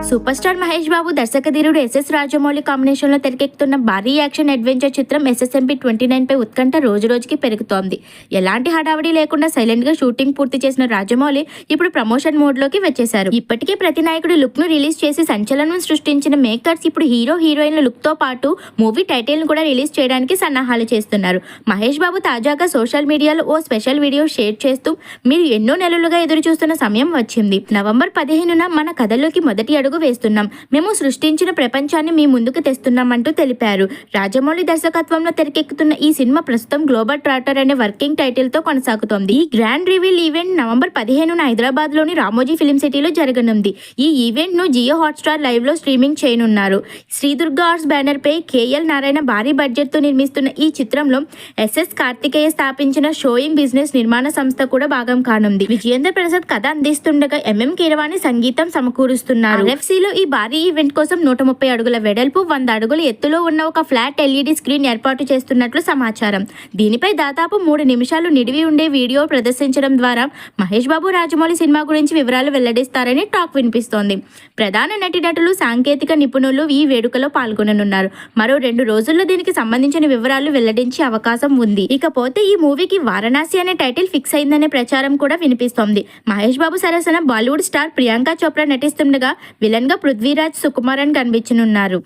Super star Mahesh Babu దర్శకధీరుడు SS Rajamouli combination లో తెరకెక్కుతున్న భారీ యాక్షన్ అడ్వెంచర్ చిత్రం SSMP 29 పై ఉత్కంఠ రోజు రోజుకి పెరుగుతోంది. ఎలాంటి హడావిడి లేకుండా సైలెంట్ గా షూటింగ్ పూర్తి చేసిన రాజమౌళి ఇప్పుడు ప్రమోషన్ మోడ్ లోకి వచ్చేశారు. ఇప్పటికే ప్రతి నాయకుడు లుక్ ను రిలీజ్ చేసి సంచలనం సృష్టించిన మేకర్స్ ఇప్పుడు హీరో హీరోయిన్ల లుక్ తో పాటు మూవీ టైటిల్ ను కూడా రిలీజ్ చేయడానికి సన్నాహాలు చేస్తున్నారు. మహేష్ బాబు తాజాగా సోషల్ మీడియాలో ఓ స్పెషల్ వీడియో షేర్ చేస్తూ మీరు ఎన్నో నెలలుగా ఎదురు చూస్తున్న సమయం వచ్చింది. నవంబర్ 15న మన కథలోకి మొదటి అడుగు వేస్తున్నాం. మేము సృష్టించిన ప్రపంచాన్ని మీ ముందుకు తెస్తున్నామంటూ తెలిపారు. రాజమౌళి దర్శకత్వంలో తెరకెక్కుతున్న ఈ సినిమా ప్రస్తుతం గ్లోబల్ ట్రాటర్ అనే వర్కింగ్ టైటిల్ తో కొనసాగుతోంది. ఈ గ్రాండ్ రివీల్ ఈవెంట్ నవంబర్ 15న హైదరాబాద్ లోని రామోజీ ఫిలిం సిటీలో జరగనుంది. ఈ ఈవెంట్ ను జియో హాట్స్టార్ లైవ్ లో స్ట్రీమింగ్ చేయనున్నారు. శ్రీదుర్గ ఆర్ట్స్ బ్యానర్ పై KL నారాయణ భారీ బడ్జెట్ తో నిర్మిస్తున్న ఈ చిత్రంలో SS కార్తికేయ స్థాపించిన షోయింగ్ బిజినెస్ నిర్మాణ సంస్థ కూడా భాగం కానుంది. విజయేంద్ర ప్రసాద్ కథ అందిస్తుండగా MM కీరవాణి సంగీతం సమకూరుస్తున్నారు. RFC లో ఈ భారీ ఈవెంట్ కోసం 130 అడుగుల వెడల్పు 100 అడుగుల ఎత్తులో ఉన్న ఒక ఫ్లాట్ LED స్క్రీన్ ఏర్పాటు చేస్తున్నట్లు సమాచారం. దీనిపై దాదాపు 3 నిమిషాలు నిడివి ఉండే వీడియో ప్రదర్శించడం ద్వారా మహేష్ బాబు రాజమౌళి సినిమా గురించి వివరాలు వెల్లడిస్తారని టాక్ వినిపిస్తోంది. ప్రధాన నటీనటులు సాంకేతిక నిపుణులు ఈ వేడుకలో పాల్గొననున్నారు. మరో 2 రోజుల్లో దీనికి సంబంధించిన వివరాలు వెల్లడించే అవకాశం ఉంది. ఇకపోతే ఈ మూవీకి వారణాసి అనే టైటిల్ ఫిక్స్ అయిందనే ప్రచారం కూడా వినిపిస్తోంది. మహేష్ బాబు సరసన బాలీవుడ్ స్టార్ ప్రియాంక చోప్రా నటిస్తుండగా విలన్ గా పృథ్వీరాజ్ సుకుమారన్ కనిపించనున్నారు.